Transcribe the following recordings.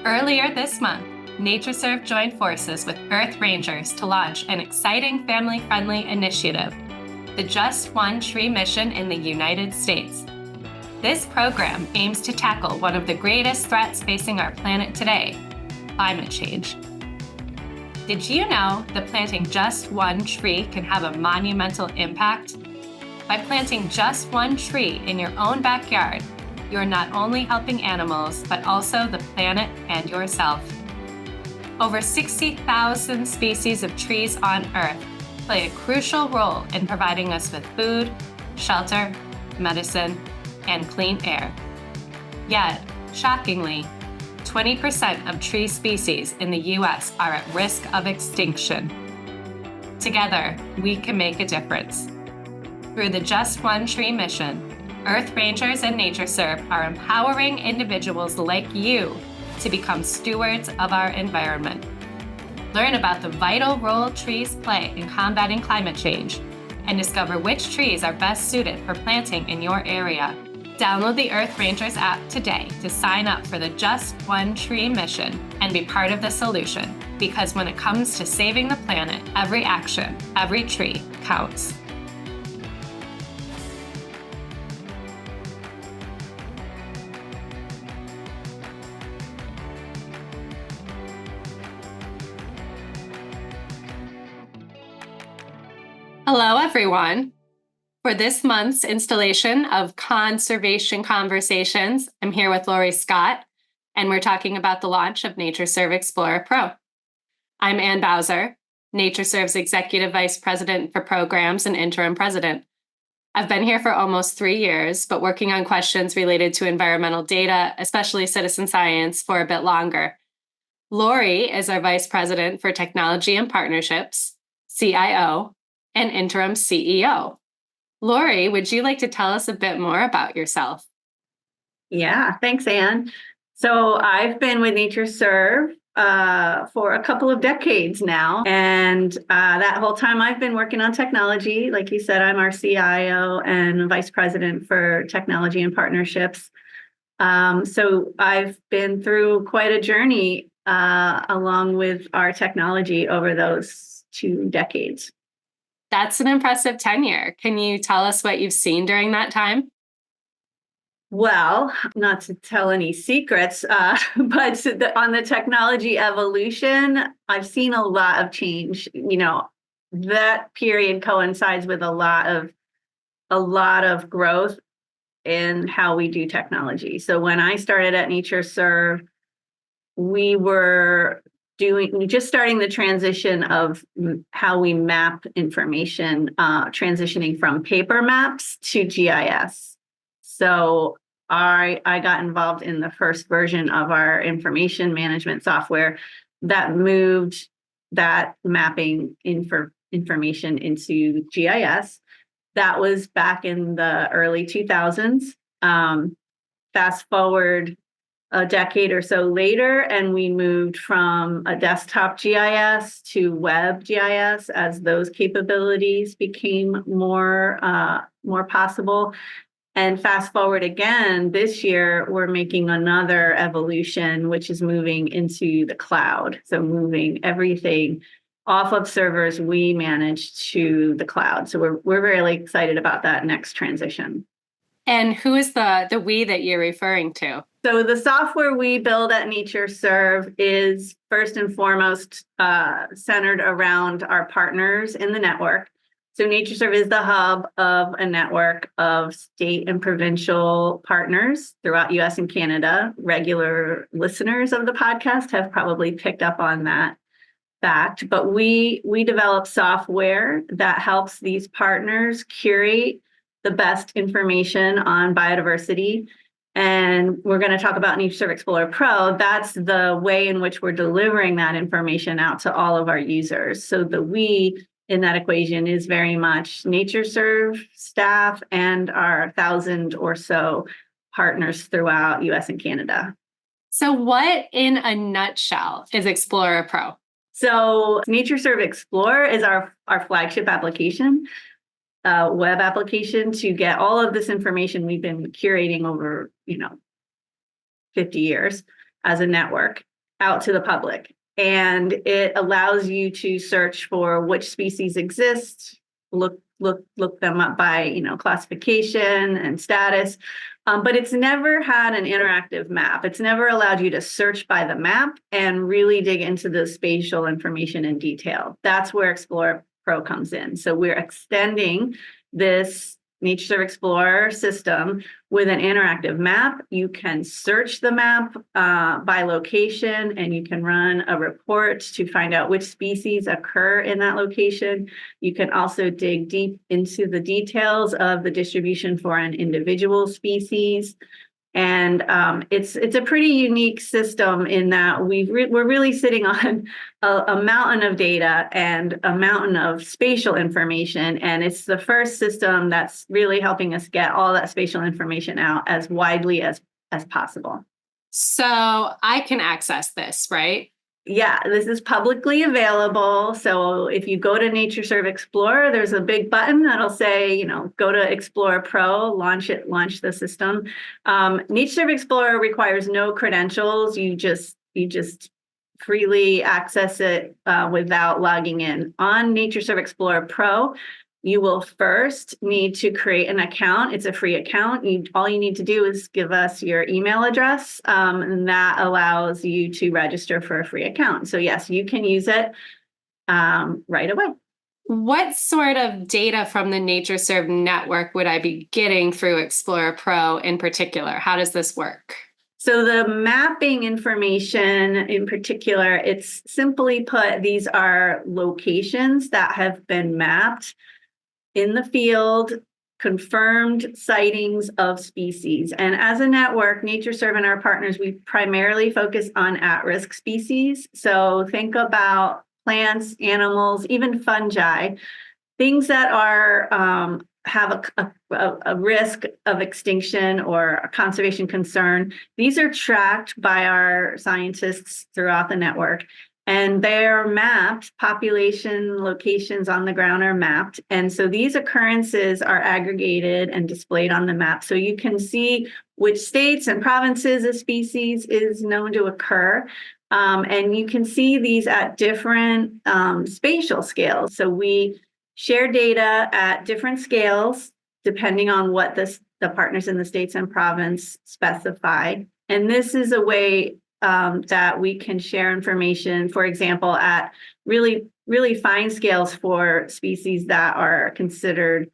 Earlier this month, NatureServe joined forces with Earth Rangers to launch an exciting family-friendly initiative, the Just One Tree mission in the United States. This program aims to tackle one of the greatest threats facing our planet today, climate change. Did you know that planting just one tree can have a monumental impact? By planting just one tree in your own backyard, you are not only helping animals, but also the planet and yourself. Over 60,000 species of trees on Earth play a crucial role in providing us with food, shelter, medicine, and clean air. Yet, shockingly, 20% of tree species in the U.S. are at risk of extinction. Together, we can make a difference. Through the Just One Tree mission, Earth Rangers and NatureServe are empowering individuals like you to become stewards of our environment. Learn about the vital role trees play in combating climate change and discover which trees are best suited for planting in your area. Download the Earth Rangers app today to sign up for the Just One Tree mission and be part of the solution, because when it comes to saving the planet, every action, every tree counts. Hello, everyone. For this month's installation of Conservation Conversations, I'm here with Lori Scott, and we're talking about the launch of NatureServe Explorer Pro. I'm Ann Bowser, NatureServe's Executive Vice President for Programs and Interim President. I've been here for almost 3 years, but working on questions related to environmental data, especially citizen science, for a bit longer. Lori is our Vice President for Technology and Partnerships, CIO, and Interim CEO. Lori, would you like to tell us a bit more about yourself? Yeah, thanks, Anne. So I've been with NatureServe for a couple of decades now. And that whole time I've been working on technology. Like you said, I'm our CIO and Vice President for Technology and Partnerships. So I've been through quite a journey along with our technology over those 2 decades. That's an impressive tenure. Can you tell us what you've seen during that time? Well, not to tell any secrets, but on the technology evolution, I've seen a lot of change. You know, that period coincides with a lot of growth in how we do technology. So when I started at NatureServe, we were just starting the transition of how we map information, transitioning from paper maps to GIS. So I got involved in the first version of our information management software that moved that mapping information into GIS. That was back in the early 2000s. Fast forward a decade or so later, and we moved from a desktop GIS to web GIS as those capabilities became more possible. And fast forward again, this year, we're making another evolution, which is moving into the cloud. So moving everything off of servers we manage to the cloud. So we're really excited about that next transition. And who is the we that you're referring to? So the software we build at NatureServe is first and foremost centered around our partners in the network. So NatureServe is the hub of a network of state and provincial partners throughout US and Canada. Regular listeners of the podcast have probably picked up on that fact. But we develop software that helps these partners curate the best information on biodiversity. And we're going to talk about NatureServe Explorer Pro. That's the way in which we're delivering that information out to all of our users. So the we in that equation is very much NatureServe staff and our 1,000 or so partners throughout US and Canada. So what, in a nutshell, is Explorer Pro? So NatureServe Explorer is our flagship application. Web application to get all of this information we've been curating over, 50 years as a network. out to the public. And it allows you to search for which species exist, look them up by, classification and status. But it's never had an interactive map. It's never allowed you to search by the map and really dig into the spatial information in detail. That's where Explorer Pro comes in. So we're extending this NatureServe Explorer system with an interactive map. You can search the map by location, and you can run a report to find out which species occur in that location. You can also dig deep into the details of the distribution for an individual species. And it's a pretty unique system in that we're really sitting on a mountain of data and a mountain of spatial information. And it's the first system that's really helping us get all that spatial information out as widely as possible. So I can access this, right? Yeah, this is publicly available. So if you go to NatureServe Explorer, there's a big button that'll say, go to Explorer Pro, launch the system. NatureServe Explorer requires no credentials. You just freely access it without logging in. On NatureServe Explorer Pro, you will first need to create an account. It's a free account. All you need to do is give us your email address, and that allows you to register for a free account. So yes, you can use it right away. What sort of data from the NatureServe network would I be getting through Explorer Pro in particular? How does this work? So the mapping information in particular, it's simply put, these are locations that have been mapped in the field, confirmed sightings of species. And as a network, NatureServe and our partners, we primarily focus on at-risk species. So think about plants, animals, even fungi, things that are have a risk of extinction or a conservation concern. These are tracked by our scientists throughout the network. And they're mapped, population locations on the ground are mapped. And so these occurrences are aggregated and displayed on the map. So you can see which states and provinces a species is known to occur. And you can see these at different spatial scales. So we share data at different scales, depending on what the partners in the states and province specify. And this is a way that we can share information, for example, at really, really fine scales for species that are considered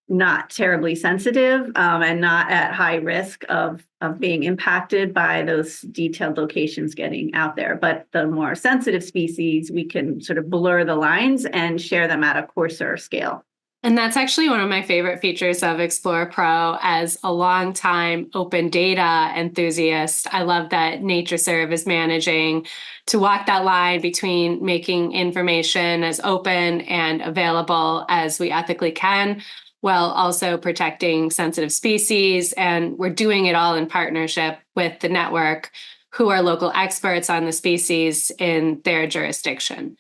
not terribly sensitive and not at high risk of being impacted by those detailed locations getting out there. But the more sensitive species, we can sort of blur the lines and share them at a coarser scale. And that's actually one of my favorite features of Explorer Pro as a longtime open data enthusiast. I love that NatureServe is managing to walk that line between making information as open and available as we ethically can, while also protecting sensitive species. And we're doing it all in partnership with the network, who are local experts on the species in their jurisdiction.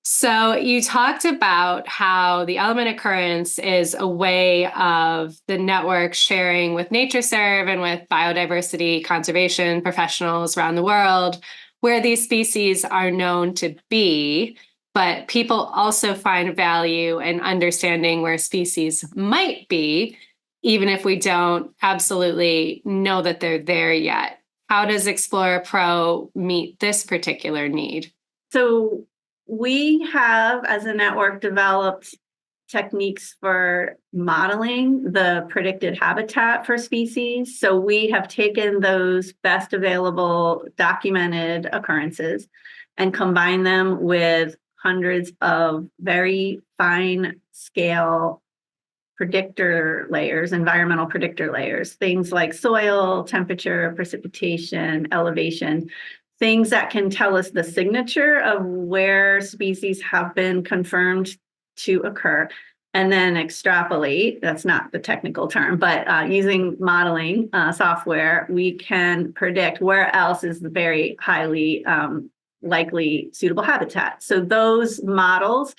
So you talked about how the element occurrence is a way of the network sharing with NatureServe and with biodiversity conservation professionals around the world where these species are known to be, but people also find value in understanding where species might be, even if we don't absolutely know that they're there yet. How does Explorer Pro meet this particular need? So we have, as a network, developed techniques for modeling the predicted habitat for species. So we have taken those best available documented occurrences and combined them with hundreds of very fine scale predictor layers, environmental predictor layers, things like soil, temperature, precipitation, elevation, things that can tell us the signature of where species have been confirmed to occur, and then extrapolate. That's not the technical term, but using modeling software, we can predict where else is the very highly likely suitable habitat. So those models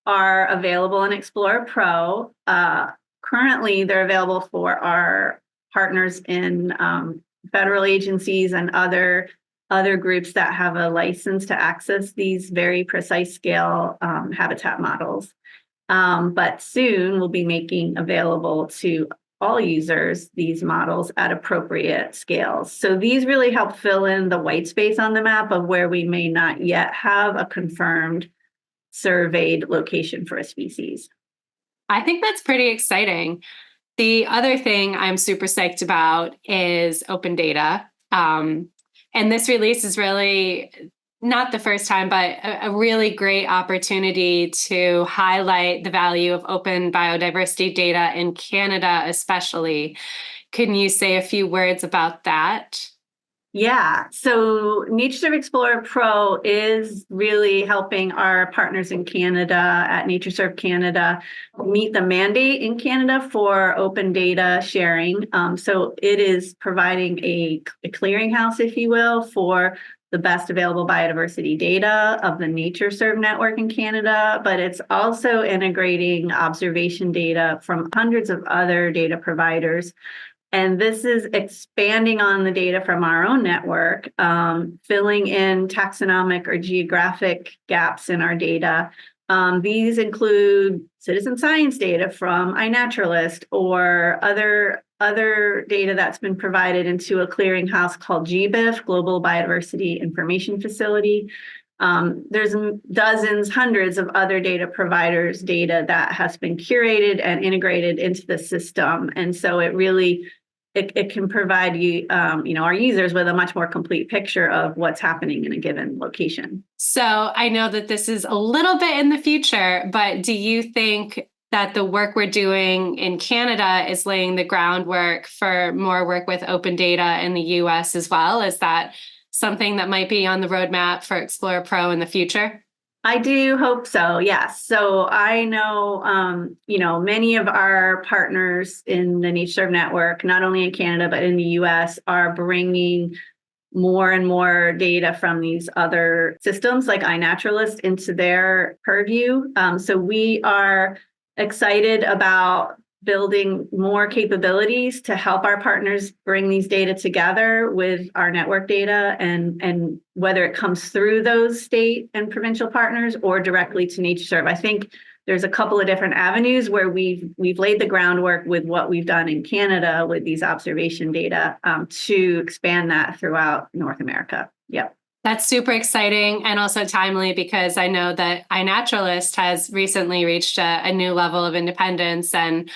are available in Explorer Pro. Currently, they're available for our partners in federal agencies and other other groups that have a license to access these very precise scale habitat models. But soon we'll be making available to all users these models at appropriate scales. So these really help fill in the white space on the map of where we may not yet have a confirmed surveyed location for a species. I think that's pretty exciting. The other thing I'm super psyched about is open data. And this release is really not the first time, but a really great opportunity to highlight the value of open biodiversity data in Canada, especially. Can you say a few words about that? Yeah, so NatureServe Explorer Pro is really helping our partners in Canada at NatureServe Canada meet the mandate in Canada for open data sharing. So it is providing a clearinghouse, if you will, for the best available biodiversity data of the NatureServe network in Canada, but it's also integrating observation data from hundreds of other data providers. And this is expanding on the data from our own network, filling in taxonomic or geographic gaps in our data. These include citizen science data from iNaturalist or other data that's been provided into a clearinghouse called GBIF, Global Biodiversity Information Facility. There's dozens, hundreds of other data providers' data that has been curated and integrated into the system. And so it really it can provide you, our users with a much more complete picture of what's happening in a given location. So I know that this is a little bit in the future, but do you think that the work we're doing in Canada is laying the groundwork for more work with open data in the US as well? Is that something that might be on the roadmap for Explorer Pro in the future? I do hope so, yes. So I know, many of our partners in the NatureServe network, not only in Canada, but in the US, are bringing more and more data from these other systems like iNaturalist into their purview. So we are excited about building more capabilities to help our partners bring these data together with our network data, and whether it comes through those state and provincial partners or directly to NatureServe. I think there's a couple of different avenues where we've laid the groundwork with what we've done in Canada with these observation data to expand that throughout North America. Yep. That's super exciting and also timely because I know that iNaturalist has recently reached a new level of independence, and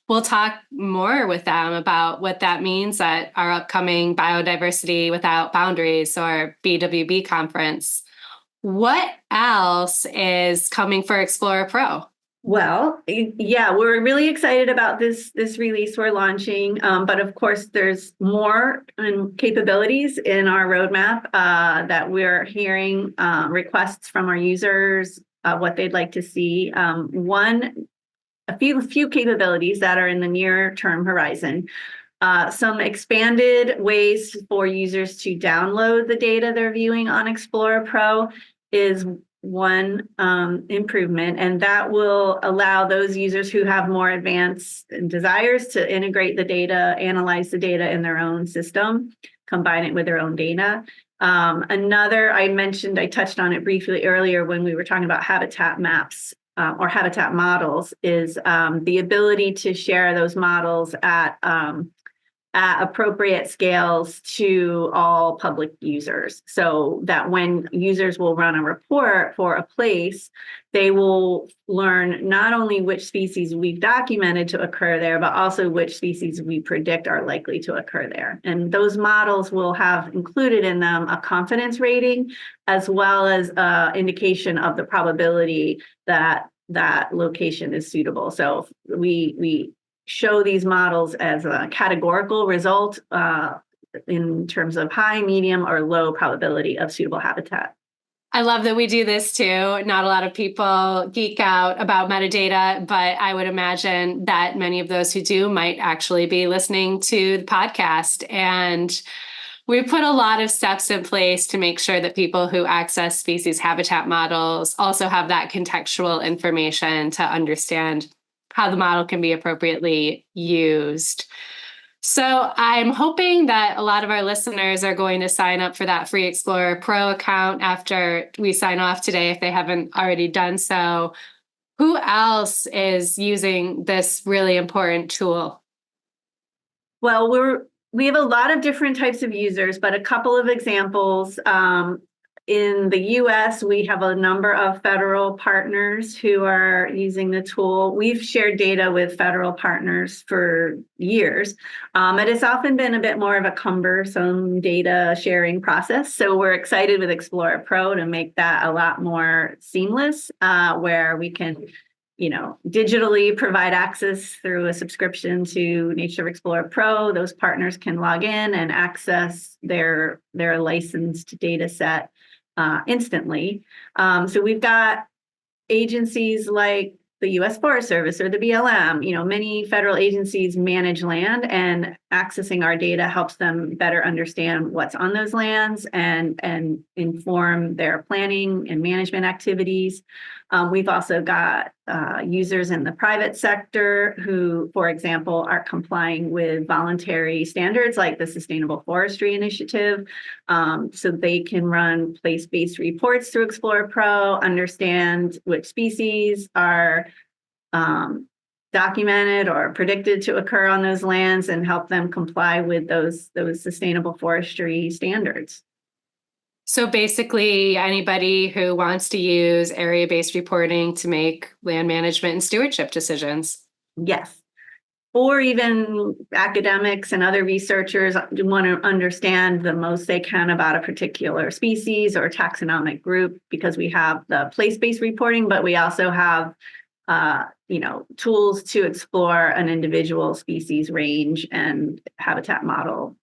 we'll talk more with them about what that means at our upcoming Biodiversity Without Boundaries or BWB conference. What else is coming for Explorer Pro? Well, yeah, we're really excited about this release we're launching, but of course, there's more capabilities in our roadmap that we're hearing requests from our users, what they'd like to see. A few capabilities that are in the near term horizon. Some expanded ways for users to download the data they're viewing on Explorer Pro is one improvement, and that will allow those users who have more advanced desires to integrate the data, analyze the data in their own system, combine it with their own data. Another, I touched on it briefly earlier when we were talking about habitat maps or habitat models, is the ability to share those models at appropriate scales to all public users, so that when users will run a report for a place, they will learn not only which species we've documented to occur there, but also which species we predict are likely to occur there. And those models will have included in them a confidence rating, as well as indication of the probability that that location is suitable. So we show these models as a categorical result in terms of high, medium, or low probability of suitable habitat. I love that we do this too. Not a lot of people geek out about metadata, but I would imagine that many of those who do might actually be listening to the podcast. And we put a lot of steps in place to make sure that people who access species habitat models also have that contextual information to understand how the model can be appropriately used. So I'm hoping that a lot of our listeners are going to sign up for that free Explorer Pro account after we sign off today, if they haven't already done so. Who else is using this really important tool? Well, we have a lot of different types of users, but a couple of examples. In the US, we have a number of federal partners who are using the tool. We've shared data with federal partners for years, and it's often been a bit more of a cumbersome data sharing process. So we're excited with Explorer Pro to make that a lot more seamless, where we can digitally provide access through a subscription to NatureServe Explorer Pro. Those partners can log in and access their licensed data set instantly. So we've got agencies like the U.S. Forest Service or the BLM. Many federal agencies manage land, and accessing our data helps them better understand what's on those lands and inform their planning and management activities. We've also got users in the private sector who, for example, are complying with voluntary standards like the Sustainable Forestry Initiative. So they can run place-based reports through Explorer Pro, understand which species are documented or predicted to occur on those lands, and help them comply with those sustainable forestry standards. So basically, anybody who wants to use area-based reporting to make land management and stewardship decisions. Yes. Or even academics and other researchers want to understand the most they can about a particular species or taxonomic group, because we have the place-based reporting, but we also have tools to explore an individual species range and habitat model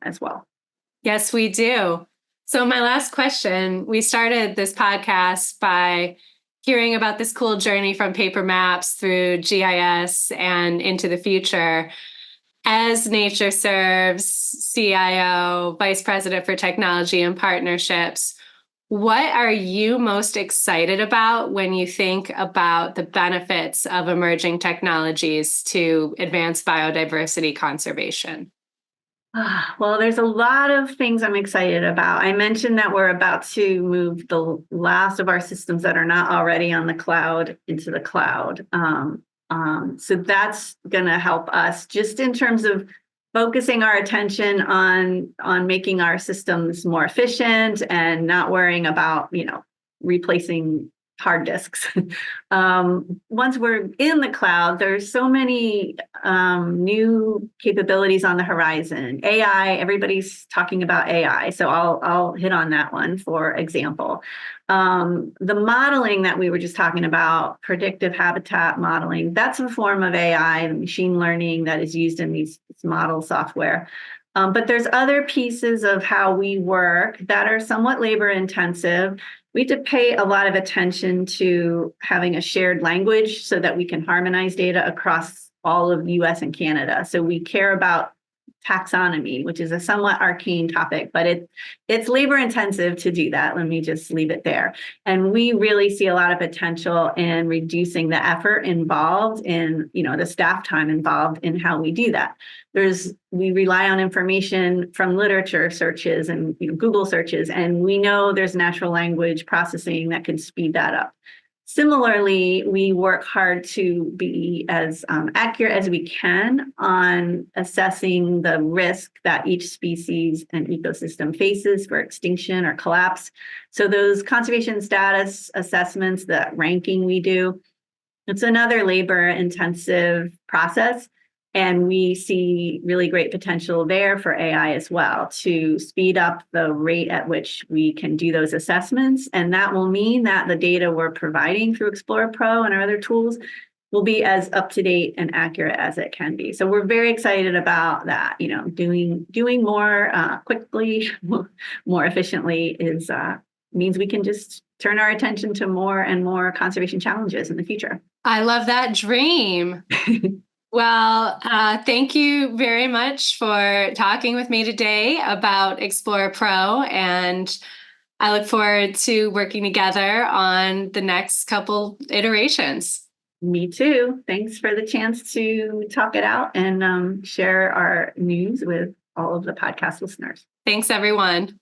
as well. Yes, we do. So my last question, we started this podcast by hearing about this cool journey from paper maps through GIS and into the future. As NatureServe's CIO, Vice President for Technology and Partnerships, what are you most excited about when you think about the benefits of emerging technologies to advance biodiversity conservation? Well, there's a lot of things I'm excited about. I mentioned that we're about to move the last of our systems that are not already on the cloud into the cloud. So that's going to help us just in terms of focusing our attention on making our systems more efficient and not worrying about, replacing hard disks. Once we're in the cloud, there's so many new capabilities on the horizon. AI, everybody's talking about AI, so I'll hit on that one, for example. The modeling that we were just talking about, predictive habitat modeling, that's a form of AI, machine learning, that is used in these model software. But there's other pieces of how we work that are somewhat labor intensive. We have to pay a lot of attention to having a shared language so that we can harmonize data across all of US and Canada. So we care about taxonomy, which is a somewhat arcane topic, but it's labor intensive to do that. Let me just leave it there. And we really see a lot of potential in reducing the effort involved in, the staff time involved in how we do that. We rely on information from literature searches and Google searches, and we know there's natural language processing that can speed that up. Similarly, we work hard to be as accurate as we can on assessing the risk that each species and ecosystem faces for extinction or collapse. So those conservation status assessments, the ranking we do, it's another labor-intensive process. And we see really great potential there for AI as well to speed up the rate at which we can do those assessments. And that will mean that the data we're providing through Explorer Pro and our other tools will be as up to date and accurate as it can be. So we're very excited about that. Doing more quickly, more efficiently means we can just turn our attention to more and more conservation challenges in the future. I love that dream. Well, thank you very much for talking with me today about Explorer Pro, and I look forward to working together on the next couple iterations. Me too. Thanks for the chance to talk it out and share our news with all of the podcast listeners. Thanks, everyone.